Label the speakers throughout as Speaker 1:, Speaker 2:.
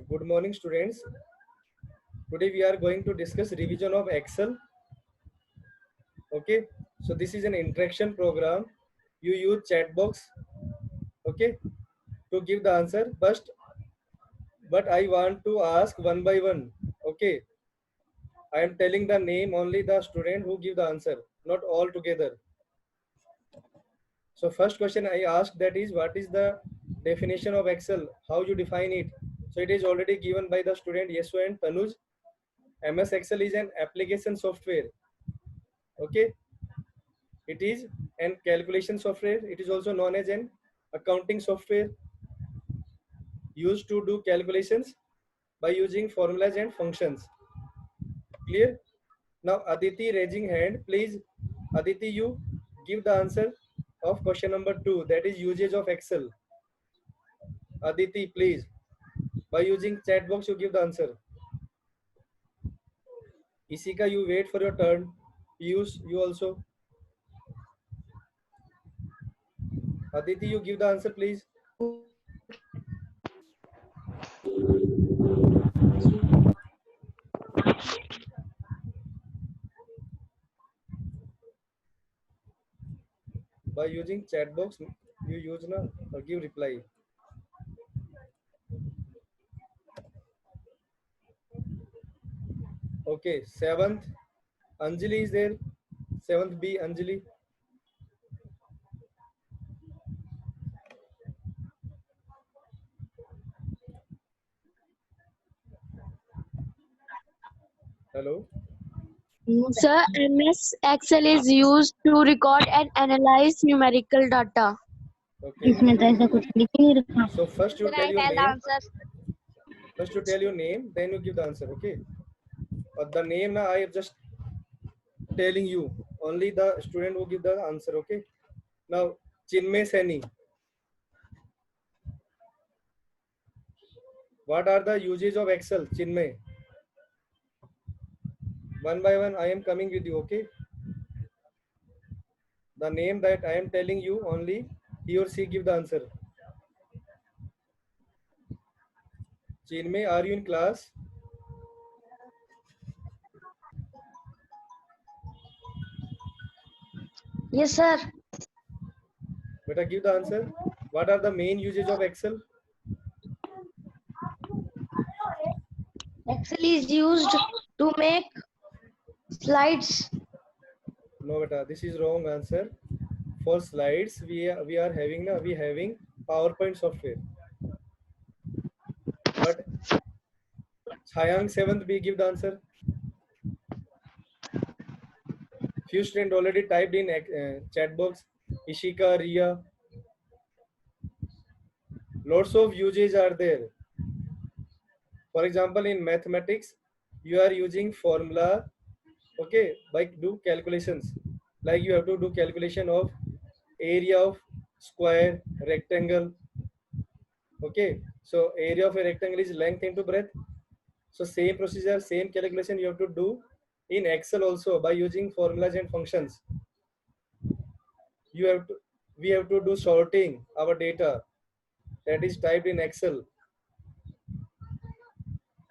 Speaker 1: Good morning, students. Today we are going to discuss revision of Excel. Okay, so this is an interaction program. You use chat box, okay, to give the answer. But I want to ask one by one. Okay, I am telling the name only the student who give the answer, not all together. So first question I asked, that is, what is the definition of Excel? How you define it? So it is already given by the student Yesu and Tanuj. MS Excel is an application software. Okay, it is an calculation software. It is also known as an accounting software used to do calculations by using formulas and functions. Clear? Now Aditi raising hand. Please, Aditi, you give the answer of question number 2. That is usage of Excel. Aditi, please. By using chat box, you give the answer. Isika, you wait for your turn. Piyush, you also. Aditi, you give the answer, please. By using chat box, you use na give reply. Okay, seventh, Anjali is there. Seventh B, Anjali. Hello.
Speaker 2: Sir, MS Excel is used to record and analyze numerical data.
Speaker 1: Okay.
Speaker 3: इसमें तो ऐसा कुछ लिख ही नहीं रखा.
Speaker 1: So first you
Speaker 4: Can
Speaker 1: tell
Speaker 4: I
Speaker 1: your
Speaker 4: tell the
Speaker 1: name.
Speaker 4: answer?
Speaker 1: First you tell your name, then you give the answer. Okay. The name na I am just telling you. Only the student will give the answer. Okay. Now Chinmay Seni. What are the uses of Excel, Chinmay? One by one, I am coming with you. Okay. The name that I am telling you, only he or she give the answer. Chinmay, are you in class?
Speaker 4: Yes, sir.
Speaker 1: Better give the answer. What are the main uses of Excel?
Speaker 4: Excel is used to make slides.
Speaker 1: No, beta, this is wrong answer. For slides, we are having PowerPoint software. But Chayang seventh B give the answer. Few students already typed in chat box. Ishika, Ria. Lots of uses are there. For example, in mathematics, you are using formula. Okay, by do calculations. Like you have to do calculation of area of square, rectangle. Okay, so area of a rectangle is length into breadth. So same procedure, same calculation you have to do in Excel also by using formulas and functions. We have to do sorting our data that is typed in Excel.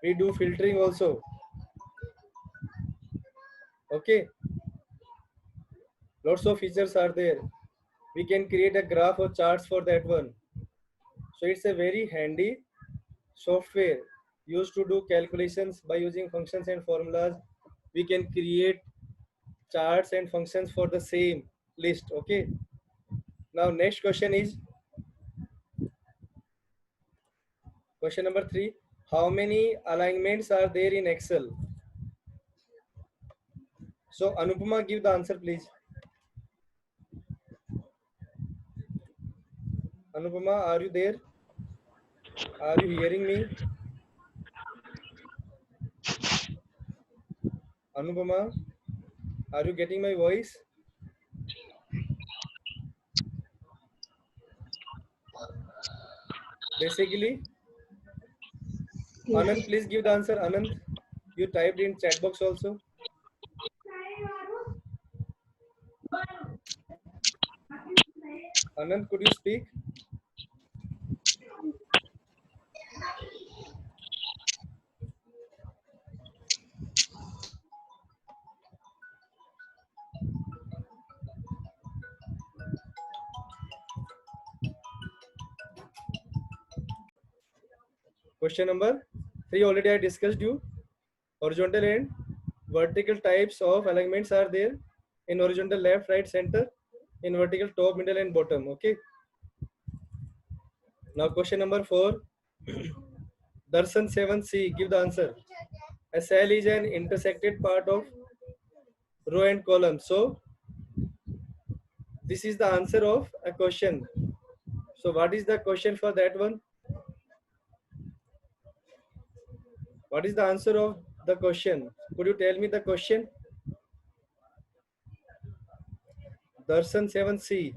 Speaker 1: We do filtering also. Okay, lots of features are there. We can create a graph or charts for that one. So it's a very handy software used to do calculations by using functions and formulas. We can create charts and functions for the same list. Okay, now next question is question number 3. How many alignments are there in Excel? So Anupama, give the answer please. Anupama, are you there? Are you hearing me? Anupama, are you getting my voice? Basically, Anand, please give the answer. Anand, you typed in chat box also. Anand, could you speak? Question number 3 already I discussed you. Horizontal and vertical types of alignments are there. In horizontal left, right, center. In vertical top, middle and bottom. Okay. Now question number 4. Darshan 7C, give the answer. A cell is an intersected part of row and column. So this is the answer of a question. So what is the question for that one? What is the answer of the question? Could you tell me the question? Darshan 7C.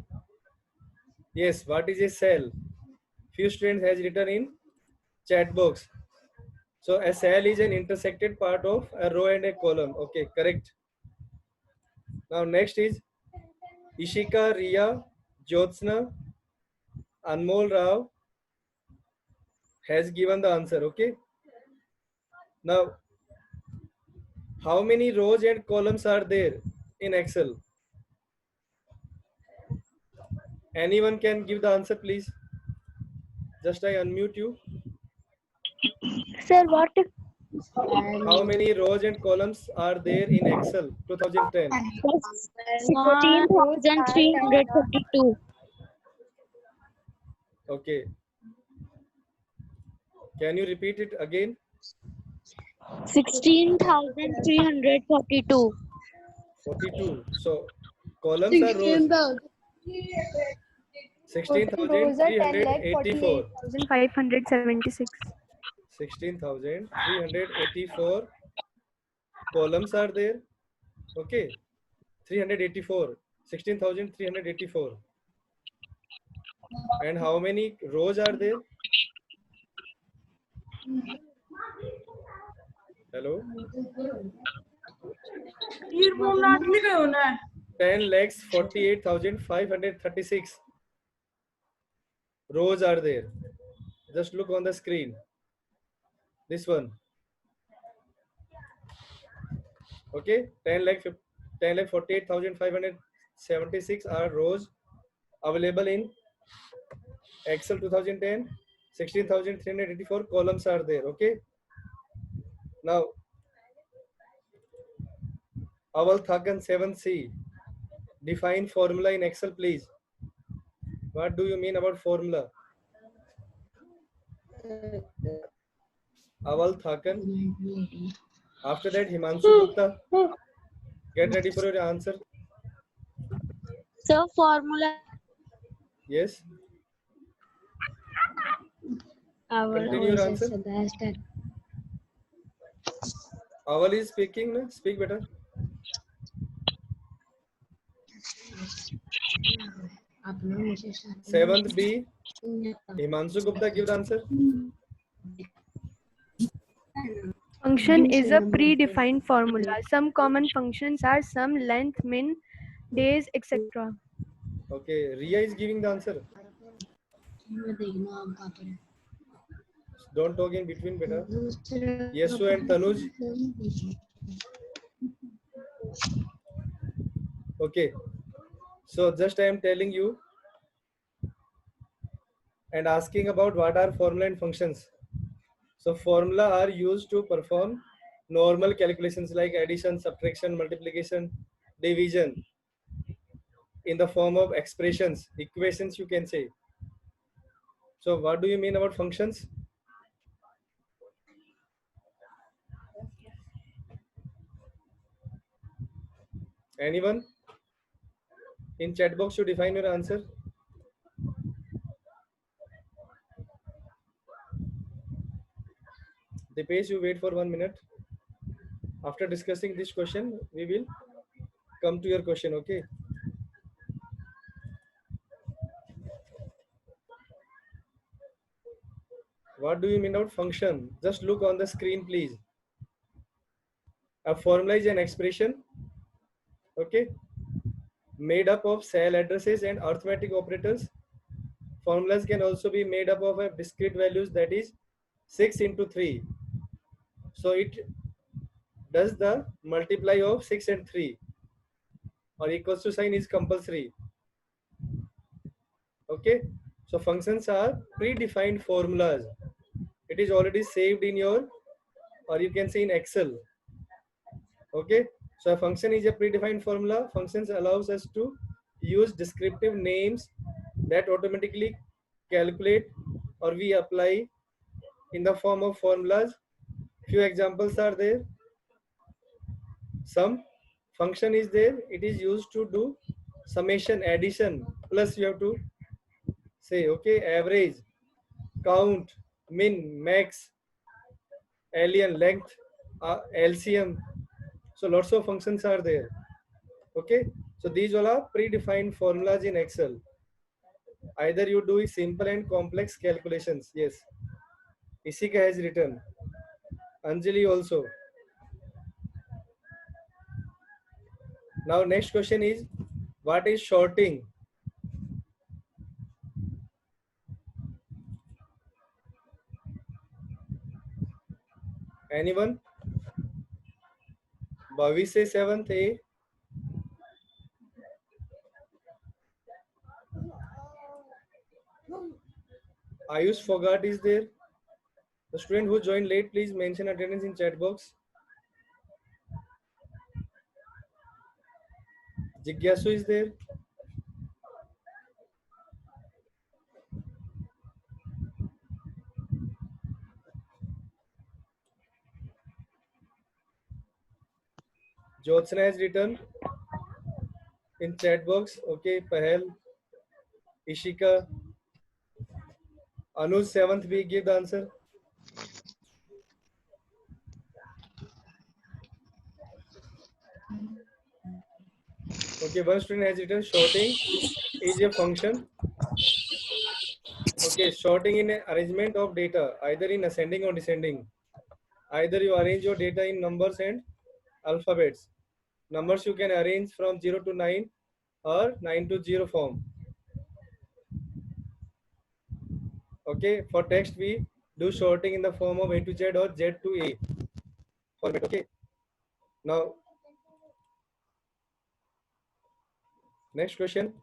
Speaker 1: Yes, what is a cell? Few students has written in chat box. So a cell is an intersected part of a row and a column. Okay, correct. Now next is Ishika, Riya, Jyotsna, Anmol Rao has given the answer. Okay. Now, how many rows and columns are there in Excel? Anyone can give the answer, please. Just I unmute you.
Speaker 2: Sir, what?
Speaker 1: How many rows and columns are there in Excel 2010?
Speaker 2: 16,332.
Speaker 1: Okay. Can you repeat it again?
Speaker 2: 16,342.
Speaker 1: 42. So columns are rows. 16,384.
Speaker 5: 576.
Speaker 1: 16,384 columns are there. Okay. 384. 16,384. And how many rows are there? Hello? 10,48,536 rows are there. Just look on the screen. This one. Okay, 10,48,576 are rows available in Excel 2010. 16,384 columns are there. Okay. Now, Aval Thakan 7C. Define formula in Excel, please. What do you mean about formula? Aval Thakan. After that, Himanshu Gupta. Get ready for your answer.
Speaker 2: Sir, formula.
Speaker 1: Yes. Continue your answer. Aval is speaking. Na? Speak better. Seventh B. Himanshu Gupta, give the answer.
Speaker 5: Function is a predefined formula. Some common functions are sum, length, min, days, etc.
Speaker 1: Okay, Riya is giving the answer. Don't talk in between, beta. Yesu and Tanuj. Okay. So just I am telling you and asking about what are formula and functions. So formula are used to perform normal calculations like addition, subtraction, multiplication, division in the form of expressions, equations you can say. So what do you mean about functions? Anyone? In chat box you define your answer. Dipesh, you wait for 1 minute. After discussing this question, we will come to your question, okay? What do you mean about function? Just look on the screen, please. A formula is an expression, okay, made up of cell addresses and arithmetic operators. Formulas can also be made up of a discrete values, that is 6 into 3. So it does the multiply of 6 and 3, or equals to sign is compulsory. Okay, so functions are predefined formulas. it is already saved in your, or you can say in Excel. Okay, so a function is a predefined formula. Functions allows us to use descriptive names that automatically calculate or we apply in the form of formulas. Few examples are there. Sum function is there, it is used to do summation, addition, plus you have to say, okay, average, count, min, max, alien, length, LCM. So lots of functions are there. Okay, so these all are predefined formulas in Excel. Either you do simple and complex calculations. Yes, Isika has written, Anjali also. Now next question is, what is sorting? Anyone? Bhavi 7th A. Ayush Fogart is there. The student who joined late, please mention attendance in chat box. Jigyasu is there. Jyotsna has written in chat box. Okay, Pahel, Ishika, Anuj 7th B, give the answer. Okay, one student has written sorting is a function. Okay, sorting in arrangement of data, either in ascending or descending. Either you arrange your data in numbers and alphabets. Numbers you can arrange from 0 to 9 or 9 to 0 form. Okay, for text we do sorting in the form of A to Z or Z to A format. Okay, now next question.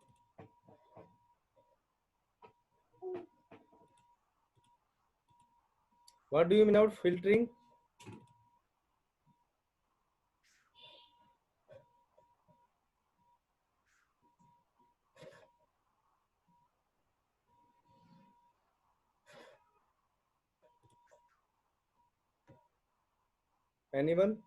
Speaker 1: What do you mean out filtering? Anyone?